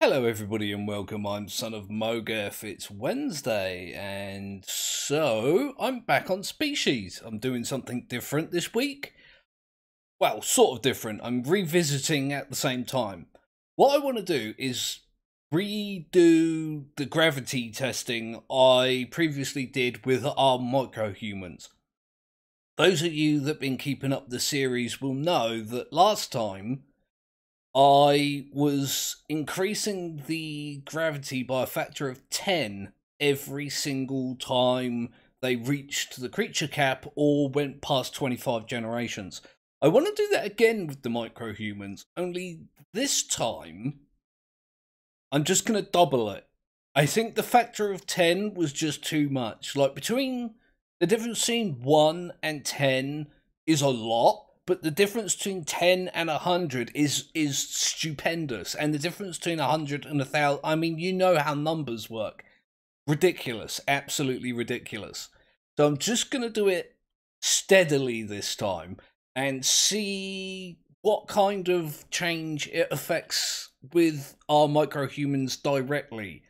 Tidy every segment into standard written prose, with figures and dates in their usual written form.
Hello everybody and welcome, I'm Son of Mogeth. It's Wednesday and so I'm back on Species. I'm doing something different this week. Well, sort of different. I'm revisiting at the same time. What I want to do is redo the gravity testing I previously did with our microhumans. Those of you that have been keeping up the series will know that last time I was increasing the gravity by a factor of 10 every single time they reached the creature cap or went past 25 generations. I want to do that again with the microhumans, only this time I'm just going to double it. I think the factor of 10 was just too much. Like, between the difference between 1 and 10 is a lot. But the difference between 10 and 100 is stupendous. And the difference between 100 and 1,000, I mean, you know how numbers work. Ridiculous. Absolutely ridiculous. So I'm just going to do it steadily this time and see what kind of change it affects with our microhumans directly.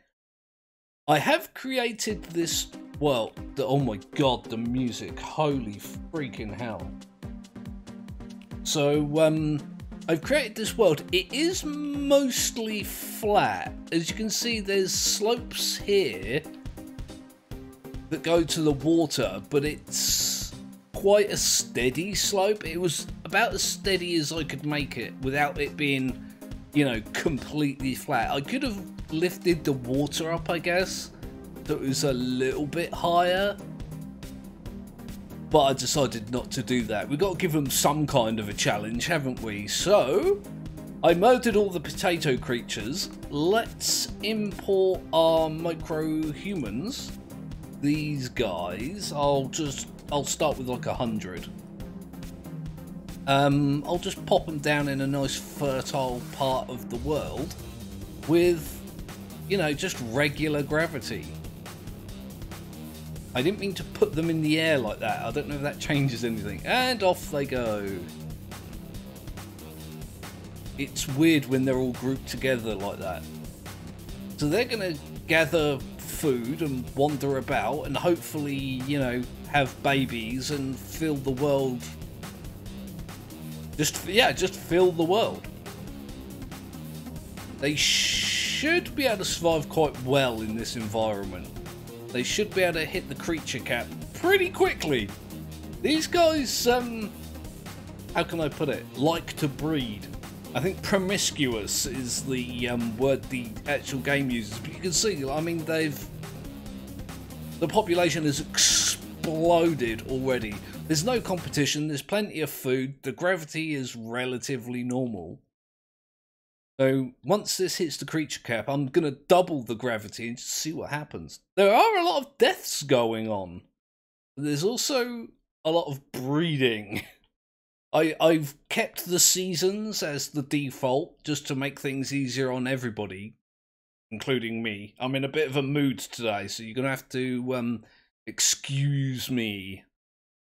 I have created this world. Oh my god, the music. Holy freaking hell. So, I've created this world. It is mostly flat. As you can see, there's slopes here that go to the water, but it's quite a steady slope. It was about as steady as I could make it without it being, you know, completely flat. I could have lifted the water up, I guess, so it was a little bit higher. But I decided not to do that. We've got to give them some kind of a challenge, haven't we? So, I murdered all the potato creatures. Let's import our micro-humans. These guys. I'll start with like 100. I'll just pop them down in a nice fertile part of the world with, you know, just regular gravity. I didn't mean to put them in the air like that. I don't know if that changes anything. And off they go. It's weird when they're all grouped together like that. So they're going to gather food and wander about and hopefully, you know, have babies and fill the world. Just fill the world. They should be able to survive quite well in this environment. They should be able to hit the creature cap pretty quickly. These guys, how can I put it? Like to breed. I think promiscuous is the word the actual game uses. But you can see, I mean, the population has exploded already. There's no competition. There's plenty of food. The gravity is relatively normal. So once this hits the creature cap, I'm going to double the gravity and just see what happens. There are a lot of deaths going on. There's also a lot of breeding. I've kept the seasons as the default just to make things easier on everybody, including me. I'm in a bit of a mood today, so you're going to have to excuse me.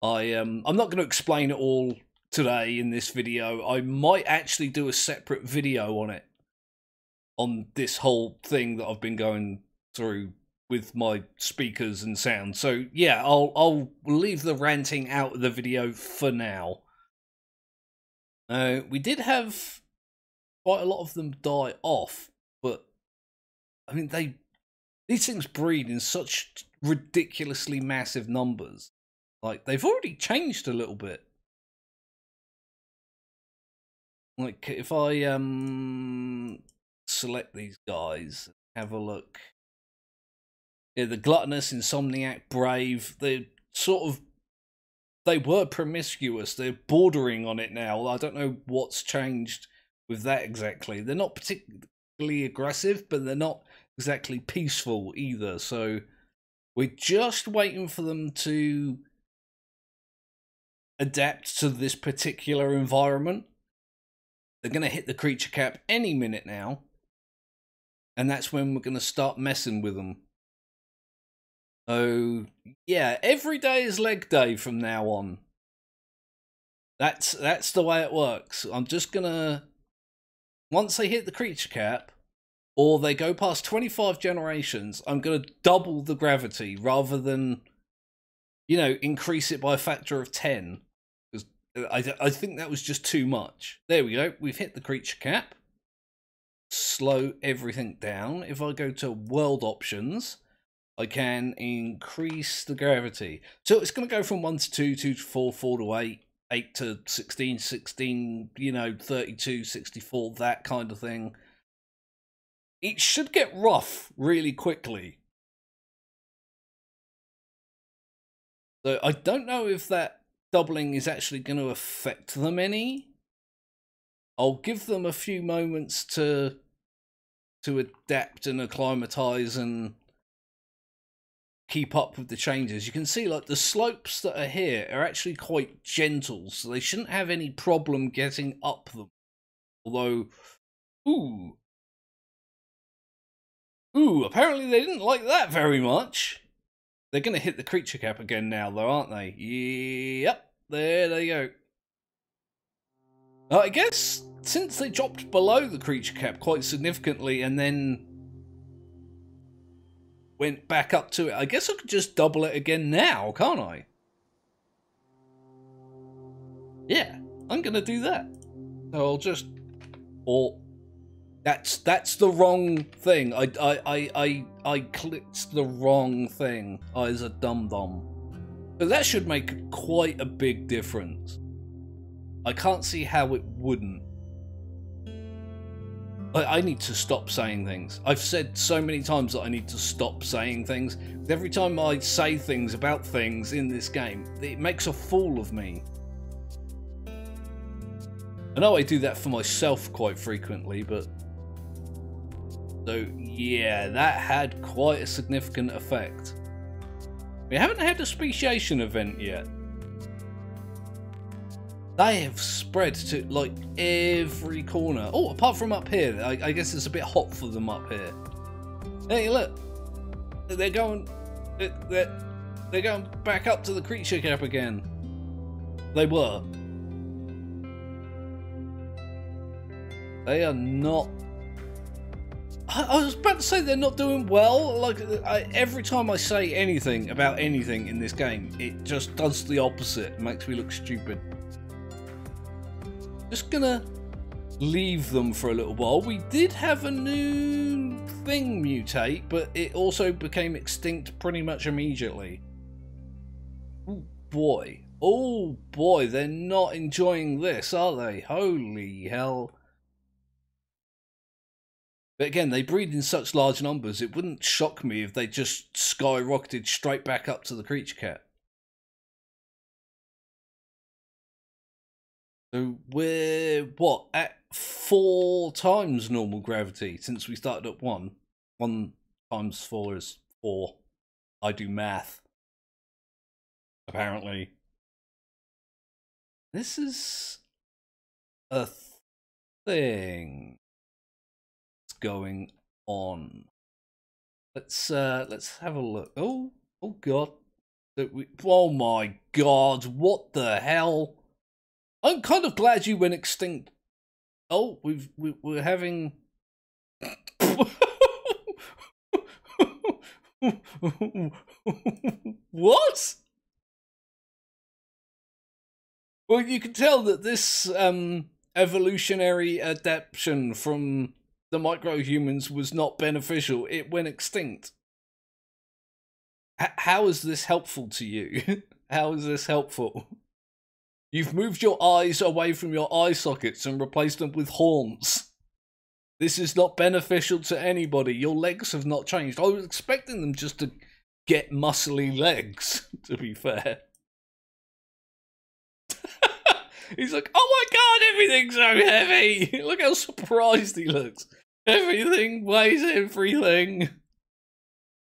I'm not going to explain it all today in this video. I might actually do a separate video on it, on this whole thing that I've been going through with my speakers and sound. So yeah, I'll leave the ranting out of the video for now. We did have quite a lot of them die off, but I mean, these things breed in such ridiculously massive numbers. Like, they've already changed a little bit. Like, if I select these guys, have a look. Yeah, the gluttonous, insomniac, brave, they were promiscuous. They're bordering on it now. I don't know what's changed with that exactly. They're not particularly aggressive, but they're not exactly peaceful either. So we're just waiting for them to adapt to this particular environment. They're going to hit the creature cap any minute now. And that's when we're going to start messing with them. So, yeah, every day is leg day from now on. That's the way it works. I'm just going to... Once they hit the creature cap, or they go past 25 generations, I'm going to double the gravity rather than, you know, increase it by a factor of 10. Because I think that was just too much. There we go. We've hit the creature cap. Slow everything down. If I go to world options, I can increase the gravity. So it's going to go from 1 to 2, 2 to 4, 4 to 8, 8 to 16, 16, you know, 32, 64, that kind of thing. It should get rough really quickly. So I don't know if that doubling is actually going to affect them any. I'll give them a few moments to adapt and acclimatize and keep up with the changes. You can see like the slopes that are here are actually quite gentle, so they shouldn't have any problem getting up them. Although, Ooh, apparently they didn't like that very much. They're going to hit the creature cap again now, though, aren't they? Yep, there they go. I guess since they dropped below the creature cap quite significantly and then went back up to it, I guess I could just double it again now, can't I? Yeah, I'm going to do that. So I'll just... Or... That's the wrong thing. I clicked the wrong thing. I was a dum-dum. But that should make quite a big difference. I can't see how it wouldn't. I need to stop saying things. I've said so many times that I need to stop saying things. Every time I say things about things in this game, it makes a fool of me. I know I do that for myself quite frequently, but... So, yeah, that had quite a significant effect. We haven't had a speciation event yet. They have spread to, like, every corner. Oh, apart from up here. I guess it's a bit hot for them up here. Hey, look. They're going... They're going back up to the creature cap again. They were. They are not... I was about to say they're not doing well. Like, every time I say anything about anything in this game, it just does the opposite. It makes me look stupid. Just gonna leave them for a little while. We did have a new thing mutate, but it also became extinct pretty much immediately. Oh boy. Oh boy, they're not enjoying this, are they? Holy hell. But again, they breed in such large numbers, it wouldn't shock me if they just skyrocketed straight back up to the creature cap. So we're, what, at 4 times normal gravity since we started at 1. 1 times 4 is 4. I do math. Apparently. This is a thing going on. Let's have a look. Oh god. Oh my god, what the hell? I'm kind of glad you went extinct. Oh, we're having what? Well, you can tell that this evolutionary adaptation from the micro-humans was not beneficial. It went extinct. How is this helpful to you? How is this helpful? You've moved your eyes away from your eye sockets and replaced them with horns. This is not beneficial to anybody. Your legs have not changed. I was expecting them just to get muscly legs, to be fair. He's like, oh my god, everything's so heavy. Look how surprised he looks. Everything weighs everything.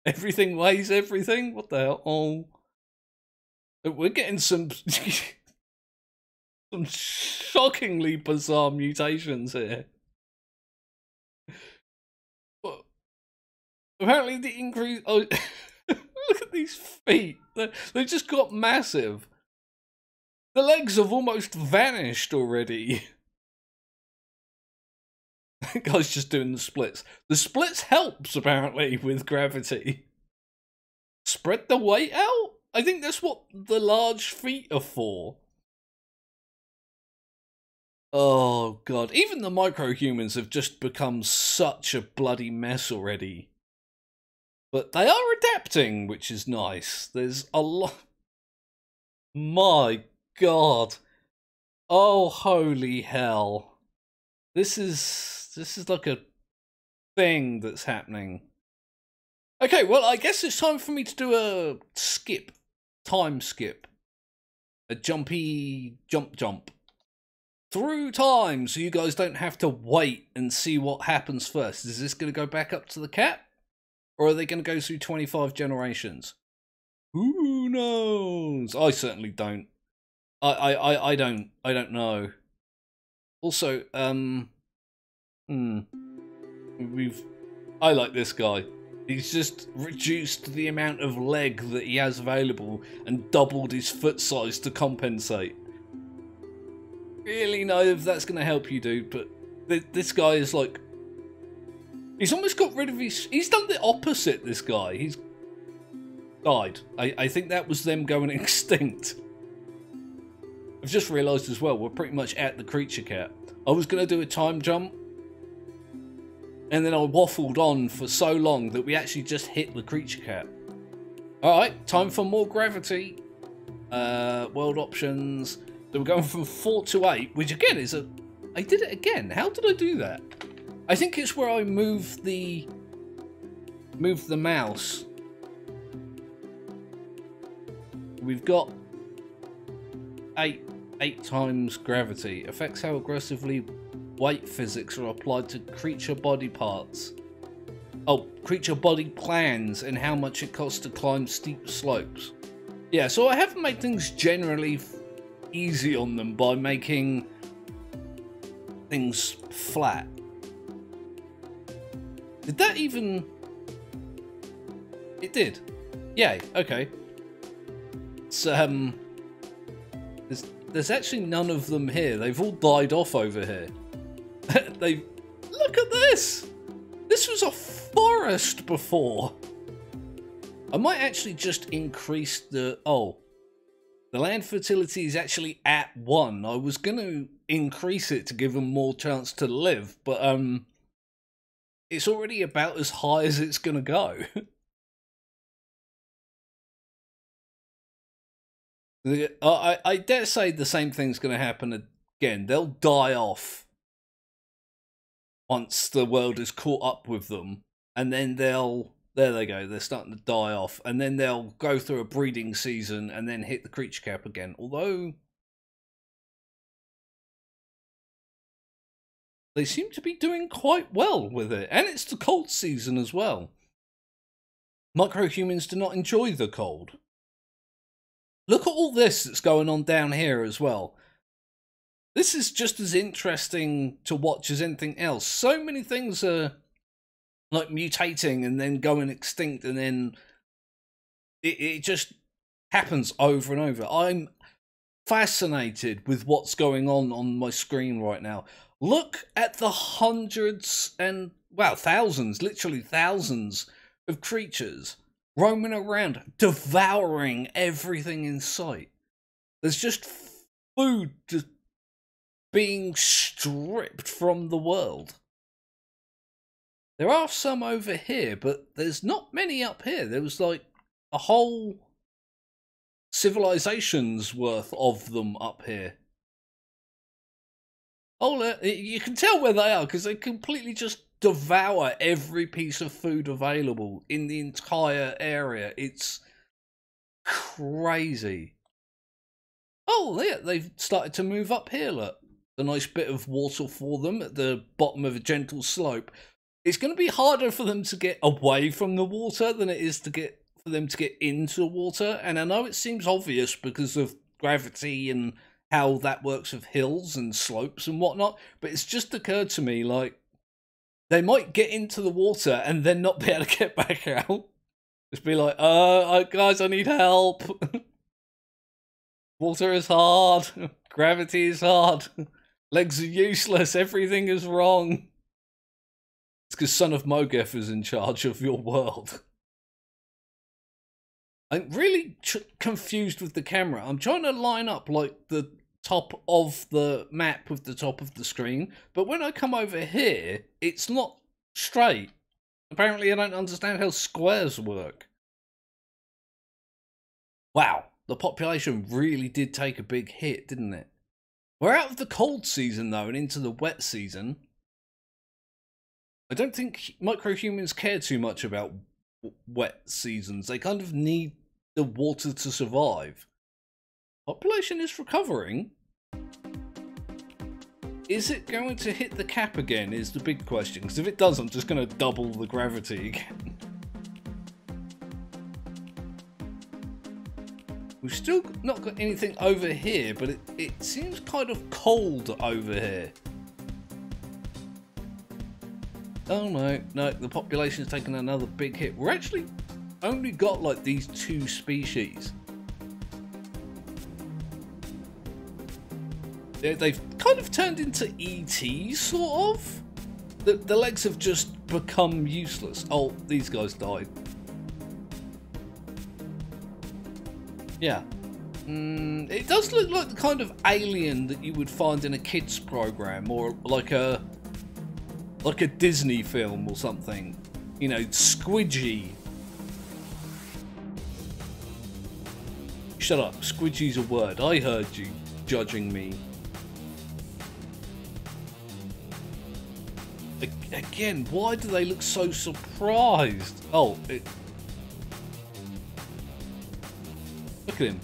Everything weighs everything? What the hell? Oh. We're getting some some shockingly bizarre mutations here. But apparently the increase... Oh, look at these feet. They just got massive. The legs have almost vanished already. That guy's just doing the splits. The splits helps, apparently, with gravity. Spread the weight out? I think that's what the large feet are for. Oh, God. Even the micro-humans have just become such a bloody mess already. But they are adapting, which is nice. There's a lot... My God. Oh, holy hell. This is like a thing that's happening. Okay, well, I guess it's time for me to do a skip. Time skip. A jumpy jump. Through time, so you guys don't have to wait and see what happens first. Is this going to go back up to the cat? Or are they going to go through 25 generations? Who knows? I certainly don't. I don't know. Also, I like this guy. He's just reduced the amount of leg that he has available and doubled his foot size to compensate. Really know if that's going to help you, dude, but this guy is like... He's almost got rid of his... He's done the opposite, this guy. He's died. I think that was them going extinct. I've just realised as well, we're pretty much at the creature cat. I was going to do a time jump, and then I waffled on for so long that we actually just hit the creature cat. Alright, time for more gravity. World options. So we're going from 4 to 8, which again is a... I did it again. How did I do that? I think it's where I move the mouse. We've got 8 times gravity. Affects how aggressively weight physics are applied to creature body parts. Oh, creature body plans and how much it costs to climb steep slopes. Yeah, so I have made things generally easy on them by making things flat. Did that even... It did. Yay, okay. So, there's actually none of them here. They've all died off over here. Look at this! This was a forest before. I might actually just increase the... Oh. The land fertility is actually at 1. I was going to increase it to give them more chance to live, but it's already about as high as it's going to go. I dare say the same thing's going to happen again. They'll die off once the world is caught up with them, and then they'll... There they go, they're starting to die off, and then they'll go through a breeding season and then hit the creature cap again. Although they seem to be doing quite well with it, and it's the cold season as well. Microhumans do not enjoy the cold. Look at all this that's going on down here as well. This is just as interesting to watch as anything else. So many things are like mutating and then going extinct, and then it just happens over and over. I'm fascinated with what's going on my screen right now. Look at the hundreds and, well, thousands, literally thousands of creatures roaming around, devouring everything in sight. There's just food just being stripped from the world. There are some over here, but there's not many up here. There was like a whole civilization's worth of them up here. Oh, you can tell where they are because they completely just devour every piece of food available in the entire area. It's crazy. Oh, yeah, they've started to move up here, look. A nice bit of water for them at the bottom of a gentle slope. It's going to be harder for them to get away from the water than it is to get for them to get into water. And I know it seems obvious because of gravity and how that works with hills and slopes and whatnot, but it's just occurred to me, like, they might get into the water and then not be able to get back out. Just be like, guys, I need help. Water is hard. Gravity is hard. Legs are useless. Everything is wrong. because Son of Mogeth is in charge of your world. I'm really confused with the camera. I'm trying to line up like the top of the map with the top of the screen, but when I come over here, it's not straight. Apparently I don't understand how squares work. Wow, the population really did take a big hit, didn't it? We're out of the cold season though and into the wet season. I don't think microhumans care too much about wet seasons. They kind of need the water to survive. Population is recovering. Is it going to hit the cap again is the big question, because if it does, I'm just going to double the gravity again. We've still not got anything over here, but it seems kind of cold over here. Oh no, the population's taken another big hit. We're actually only got like these 2 species. They've kind of turned into ETs, sort of. The legs have just become useless. Oh, these guys died. Yeah. It does look like the kind of alien that you would find in a kids program, or like a Disney film or something. You know, squidgy. Shut up, squidgy's a word. I heard you judging me. Again, why do they look so surprised? Oh, look at him.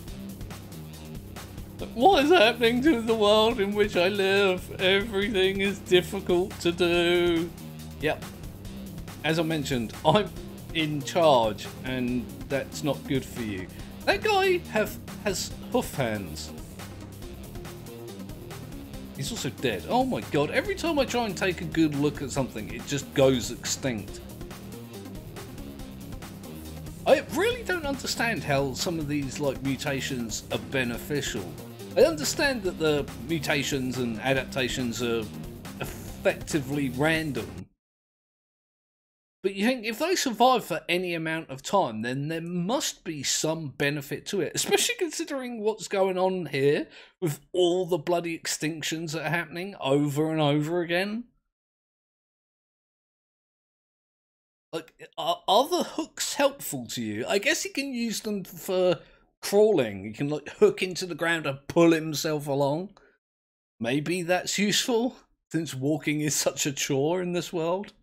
What is happening to the world in which I live? Everything is difficult to do. Yep. As I mentioned, I'm in charge, and that's not good for you. That guy has hoof hands. He's also dead. Oh my god, every time I try and take a good look at something, it just goes extinct. I really don't understand how some of these like mutations are beneficial. I understand that the mutations and adaptations are effectively random. But you think if they survive for any amount of time, then there must be some benefit to it, especially considering what's going on here with all the bloody extinctions that are happening over and over again. Like, are the hooks helpful to you? I guess you can use them for crawling. You can like hook into the ground and pull himself along. Maybe that's useful, since walking is such a chore in this world.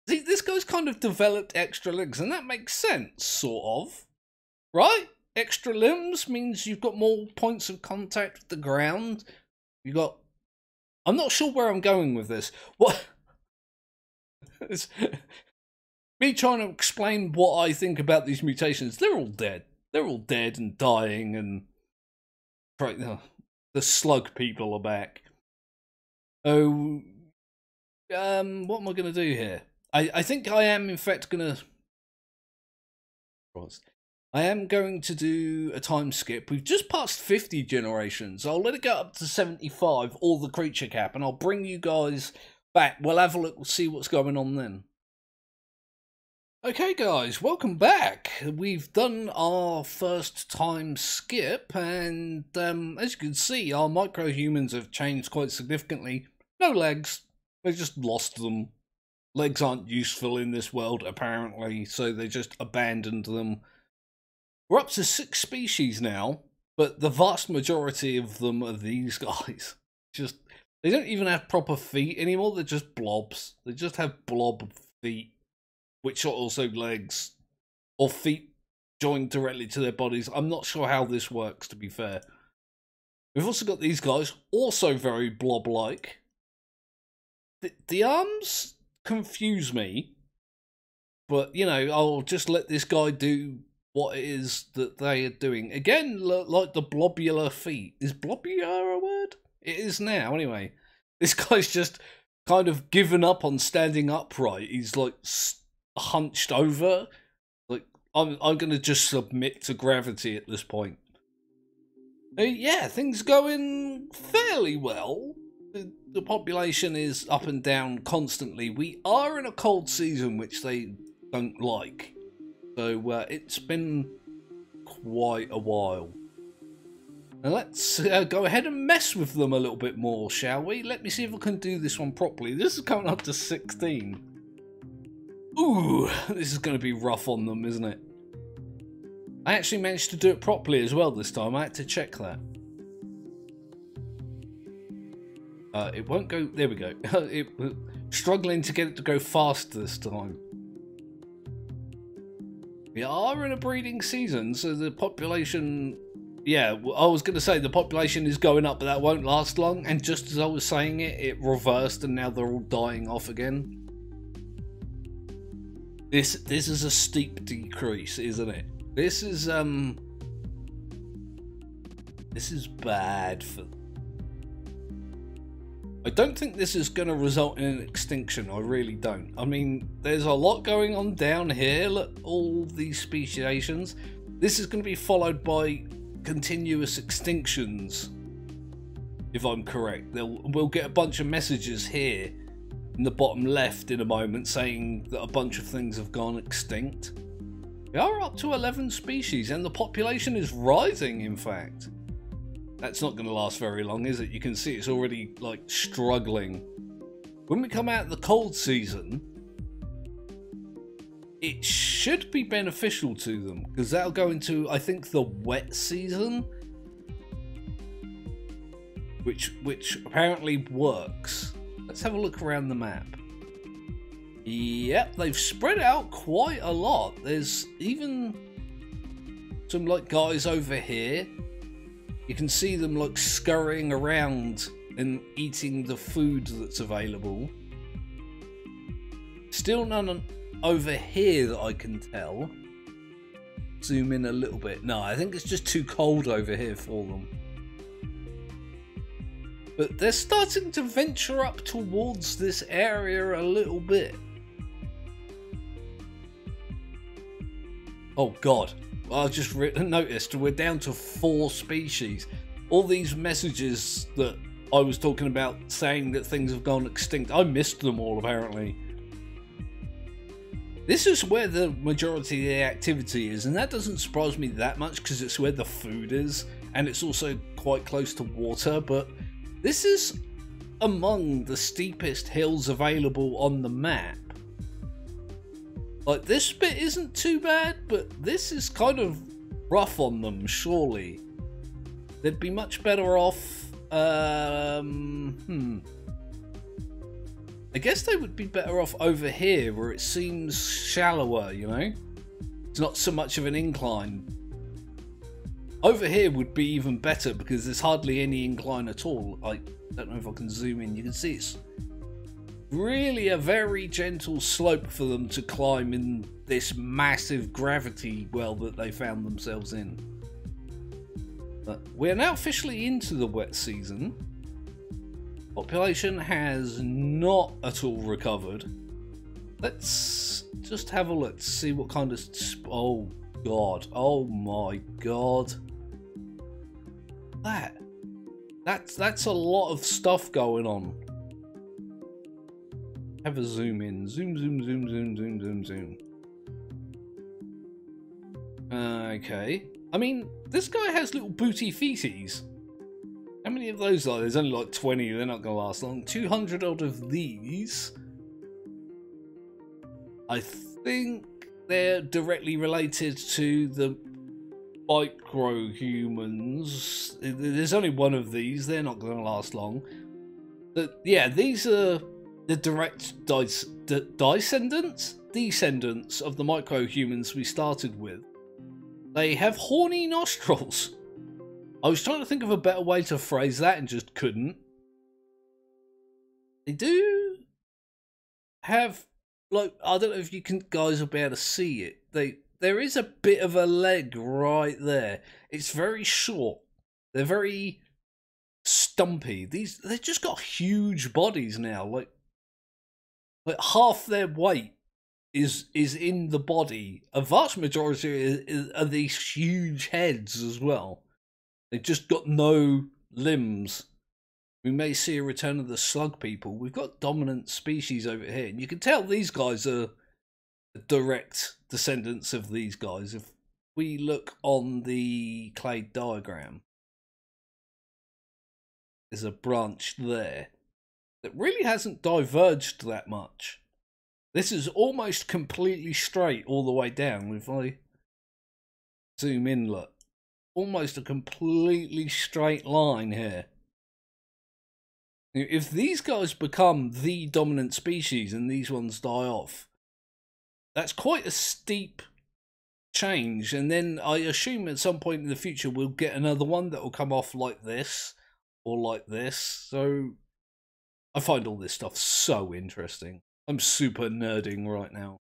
See, this guy's kind of developed extra legs, and that makes sense, sort of. Right? Extra limbs means you've got more points of contact with the ground. You got... I'm not sure where I'm going with this. What? It's me trying to explain what I think about these mutations. They're all dead. They're all dead and dying, and the slug people are back. Oh, what am I going to do here? I think I am, in fact, going to... I am going to do a time skip. We've just passed 50 generations. I'll let it go up to 75, all the creature cap, and I'll bring you guys back. We'll have a look, we'll see what's going on then. Okay guys, welcome back. We've done our first time skip, and as you can see, our microhumans have changed quite significantly. No legs, they just lost them. Legs aren't useful in this world, apparently, so they just abandoned them. We're up to 6 species now, but the vast majority of them are these guys. Just, they don't even have proper feet anymore, they're just blobs. They just have blob feet, which are also legs, or feet joined directly to their bodies. I'm not sure how this works, to be fair. We've also got these guys, also very blob-like. The arms confuse me, but, you know, I'll just let this guy do what it is that they are doing. Again, like the blobular feet. Is blobular a word? It is now, anyway. This guy's just kind of given up on standing upright. He's, like, hunched over. Like, I'm going to just submit to gravity at this point. Yeah, things going fairly well. the population is up and down constantly. We are in a cold season, which they don't like. So it's been quite a while. Now let's go ahead and mess with them a little bit more, shall we? Let me see if I can do this one properly. This is coming up to 16. Ooh, this is going to be rough on them, isn't it? I actually managed to do it properly as well this time. I had to check that. It won't go... There we go. Struggling to get it to go fast this time. We are in a breeding season, so the population... Yeah, I was going to say the population is going up, but that won't last long. And just as I was saying it, it reversed and now they're all dying off again. This is a steep decrease, isn't it? This is bad for... I don't think this is going to result in an extinction. I really don't. I mean, there's a lot going on down here. Look, all these speciations. This is going to be followed by continuous extinctions, if I'm correct. We'll get a bunch of messages here in the bottom left in a moment saying that a bunch of things have gone extinct. We are up to 11 species and the population is rising, in fact. That's not going to last very long, is it? You can see it's already, like, struggling. When we come out of the cold season, it should be beneficial to them, because that'll go into, I think, the wet season, which apparently works. Let's have a look around the map. Yep, they've spread out quite a lot. There's even some, like, guys over here. You can see them, like, scurrying around and eating the food that's available. Still none over here that I can tell. Zoom in a little bit. No, I think it's just too cold over here for them. But they're starting to venture up towards this area a little bit. Oh god, I just noticed we're down to 4 species. All these messages that I was talking about saying that things have gone extinct, I missed them all apparently. This is where the majority of the activity is, and that doesn't surprise me that much because it's where the food is and it's also quite close to water, but this is among the steepest hills available on the map. Like, this bit isn't too bad, but this is kind of rough on them, surely. They'd be much better off... I guess they would be better off over here, where it seems shallower, you know? It's not so much of an incline. Over here would be even better, because there's hardly any incline at all. I don't know if I can zoom in. You can see it's really a very gentle slope for them to climb in this massive gravity well that they found themselves in. But we're now officially into the wet season. Population has not at all recovered. Let's just have a look to see what kind of... Oh god, oh my god. That's a lot of stuff going on. Have a zoom in. Zoom, zoom, zoom, zoom, zoom, zoom, zoom. Okay. I mean, this guy has little booty feeties. How many of those are there? There's only like 20. They're not going to last long. 200 odd of these. I think they're directly related to the micro-humans. There's only one of these. They're not going to last long. But yeah, these are the direct descendants of the micro-humans we started with. They have horny nostrils. I was trying to think of a better way to phrase that and just couldn't. They do have, like, I don't know if you guys will be able to see it. There is a bit of a leg right there. It's very short. They're very stumpy. They've just got huge bodies now. Like half their weight is in the body. A vast majority are these huge heads as well. They've just got no limbs, We may see a return of the slug people. We've got dominant species over here, and you can tell these guys are direct descendants of these guys. If we look on the clade diagram, there's a branch there that really hasn't diverged that much. This is almost completely straight all the way down. If I zoom in, look, almost a completely straight line here. If these guys become the dominant species and these ones die off, that's quite a steep change. And then I assume at some point in the future we'll get another one that will come off like this or like this. So I find all this stuff so interesting. I'm super nerding right now.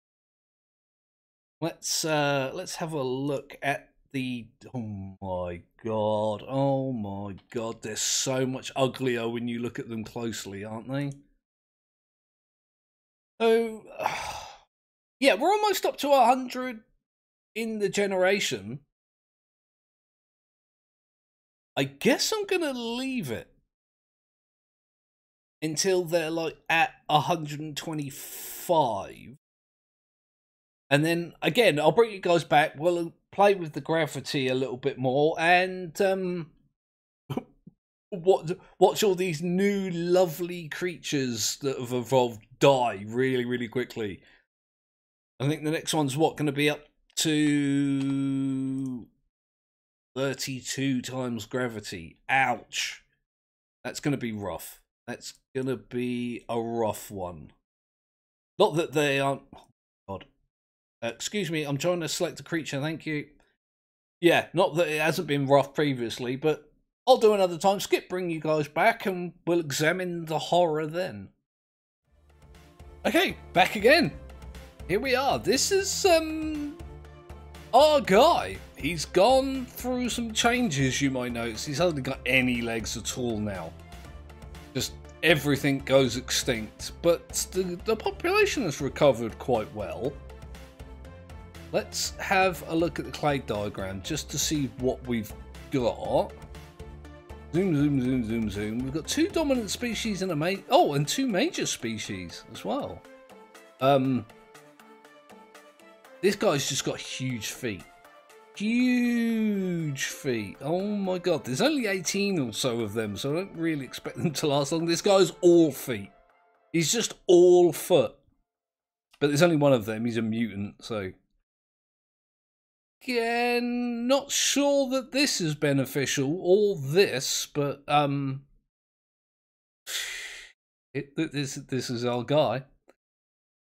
Let's have a look at the, oh my god, they're so much uglier when you look at them closely, aren't they? So yeah, we're almost up to 100 in the generation. I guess I'm gonna leave it until they're like at 125. And then again, I'll bring you guys back. We'll play with the gravity a little bit more and watch all these new lovely creatures that have evolved die really, really quickly. I think the next one's going to be up to 32 times gravity. Ouch. That's going to be rough. That's going to be a rough one. Not that they aren't... Oh, God. Excuse me, I'm trying to select a creature, thank you. Yeah, not that it hasn't been rough previously, but I'll do another time skip, bring you guys back, and we'll examine the horror then. Okay, back again. Here we are. This is, our guy. He's gone through some changes, you might notice. He's hardly got any legs at all now. Just everything goes extinct, but the population has recovered quite well. Let's have a look at the clade diagram just to see what we've got. Zoom, zoom, zoom, zoom, zoom. We've got 2 dominant species and and 2 major species as well. This guy's just got huge feet. Huge feet. Oh my god. There's only 18 or so of them, so I don't really expect them to last long. This guy's all feet. He's just all foot. But there's only one of them. He's a mutant, so... Again, not sure that this is beneficial or this, but this is our guy.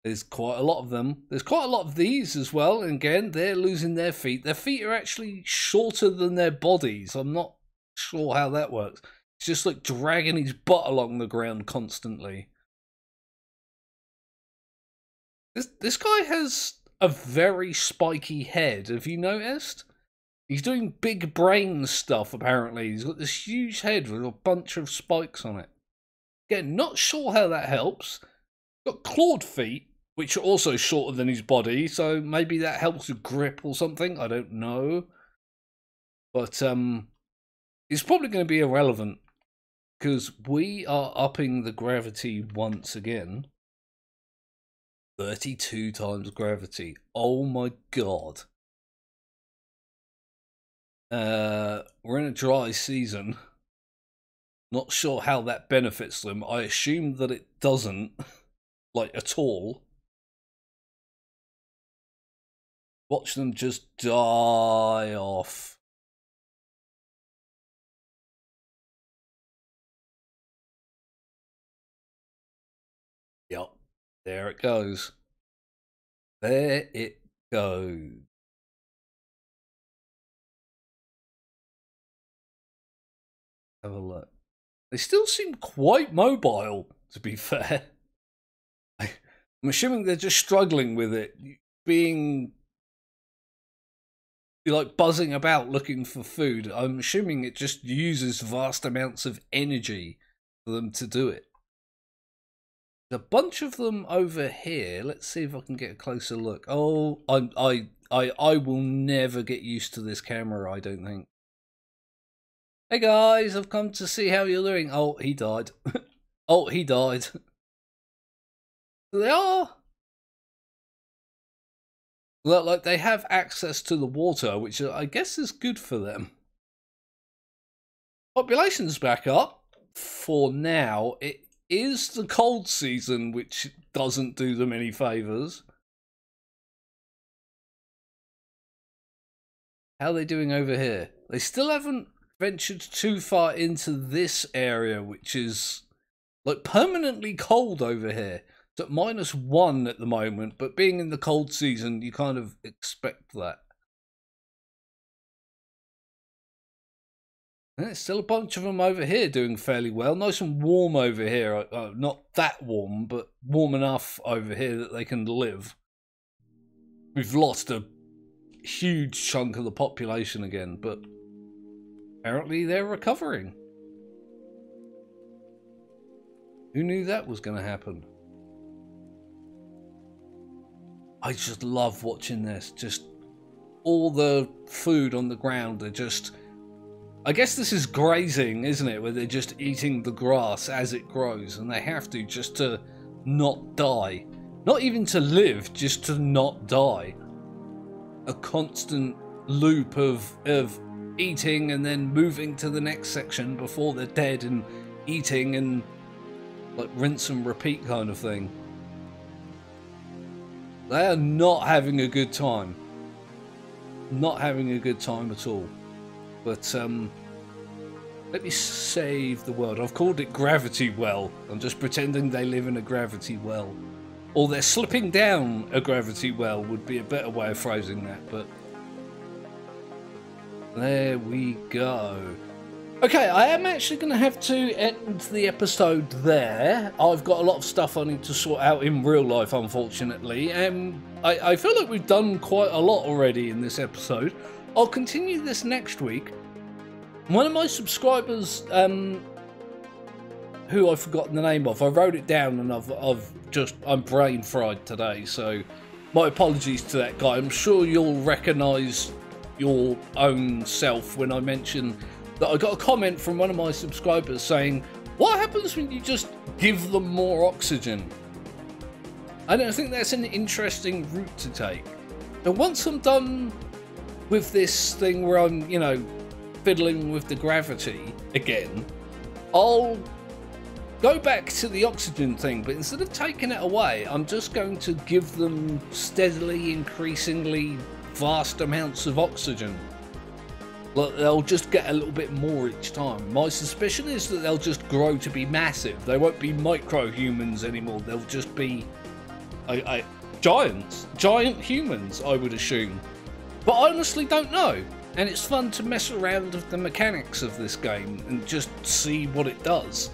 There's quite a lot of them. There's quite a lot of these as well. And again, they're losing their feet. Their feet are actually shorter than their bodies. I'm not sure how that works. It's just like dragging his butt along the ground constantly. This guy has a very spiky head. Have you noticed? He's doing big brain stuff, apparently. He's got this huge head with a bunch of spikes on it. Again, not sure how that helps. Got clawed feet, which are also shorter than his body, so maybe that helps with grip or something. I don't know. But it's probably going to be irrelevant because we are upping the gravity once again. 32 times gravity. Oh my god. We're in a dry season. Not sure how that benefits them. I assume that it doesn't, like, at all. Watch them just die off. Yep. There it goes. There it goes. Have a look. They still seem quite mobile, to be fair. I'm assuming they're just struggling with it. Being... like buzzing about looking for food. I'm assuming it just uses vast amounts of energy for them to do it. A bunch of them over here. Let's see if I can get a closer look. Oh, I will never get used to this camera, I don't think. Hey guys, I've come to see how you're doing. Oh, he died. Oh, he died. They are. Look, like they have access to the water, which I guess is good for them. Population's back up. For now, it is the cold season, which doesn't do them any favours. How are they doing over here? They still haven't ventured too far into this area, which is like permanently cold over here. It's at -1 at the moment, but being in the cold season, you kind of expect that. And there's still a bunch of them over here doing fairly well. Nice and warm over here. Not that warm, but warm enough over here that they can live. We've lost a huge chunk of the population again, but apparently they're recovering. Who knew that was going to happen? I just love watching this. Just all the food on the ground are just... I guess this is grazing, isn't it? Where they're just eating the grass as it grows, and they have to just to not die. Not even to live, just to not die. A constant loop of eating and then moving to the next section before they're dead, and eating and like rinse and repeat kind of thing. They are not having a good time. Not having a good time at all. But let me save the world. I've called it Gravity Well. I'm just pretending they live in a gravity well. Or they're slipping down a gravity well would be a better way of phrasing that, but there we go. Okay, I am actually going to have to end the episode there. I've got a lot of stuff I need to sort out in real life, unfortunately. I feel like we've done quite a lot already in this episode. I'll continue this next week. One of my subscribers, who I've forgotten the name of, I wrote it down and I'm brain fried today, so my apologies to that guy. I'm sure you'll recognise your own self when I mention that I got a comment from one of my subscribers saying, what happens when you just give them more oxygen? And I think that's an interesting route to take. And once I'm done with this thing where I'm, you know, fiddling with the gravity again, I'll go back to the oxygen thing, but instead of taking it away, I'm just going to give them steadily increasingly vast amounts of oxygen. They'll just get a little bit more each time. My suspicion is that they'll just grow to be massive. They won't be micro-humans anymore. They'll just be giants. Giant humans, I would assume. But I honestly don't know. And it's fun to mess around with the mechanics of this game and just see what it does.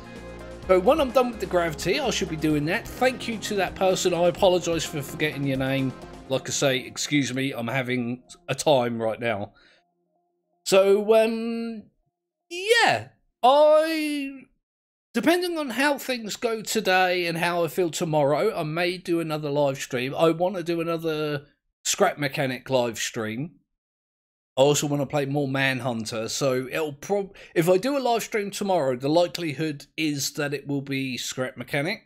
So when I'm done with the gravity, I should be doing that. Thank you to that person. I apologise for forgetting your name. Like I say, excuse me, I'm having a time right now. So, yeah, depending on how things go today and how I feel tomorrow, I may do another live stream. I want to do another Scrap Mechanic live stream. I also want to play more Manhunter, so if I do a live stream tomorrow, the likelihood is that it will be Scrap Mechanic.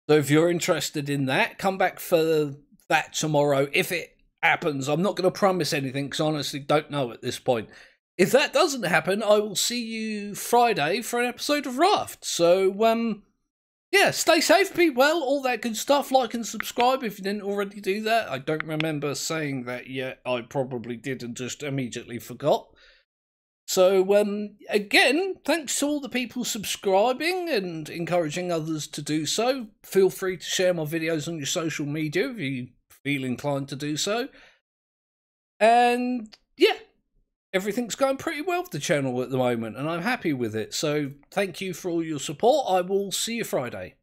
So if you're interested in that, come back for that tomorrow. If it happens, I'm not going to promise anything because I honestly don't know at this point. If that doesn't happen, I will see you Friday for an episode of Raft. So, yeah, stay safe, be well, all that good stuff. Like and subscribe if you didn't already do that. I don't remember saying that yet. I probably did and just immediately forgot. So, again, thanks to all the people subscribing and encouraging others to do so. Feel free to share my videos on your social media if you feel inclined to do so. And, yeah, everything's going pretty well with the channel at the moment, and I'm happy with it. So, thank you for all your support. I will see you Friday.